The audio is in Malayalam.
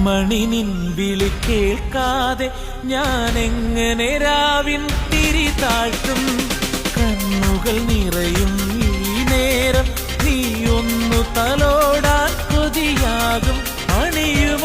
മണി നിൻ വിളി കേൾക്കാതെ ഞാൻ എങ്ങനെ രാവിൻ തിരി താഴ്ത്തും. കണ്ണുകൾ നിറയും ഈ നേരം നീ ഒന്നു തലോടാൻ കൊതിയാകും. അണിയും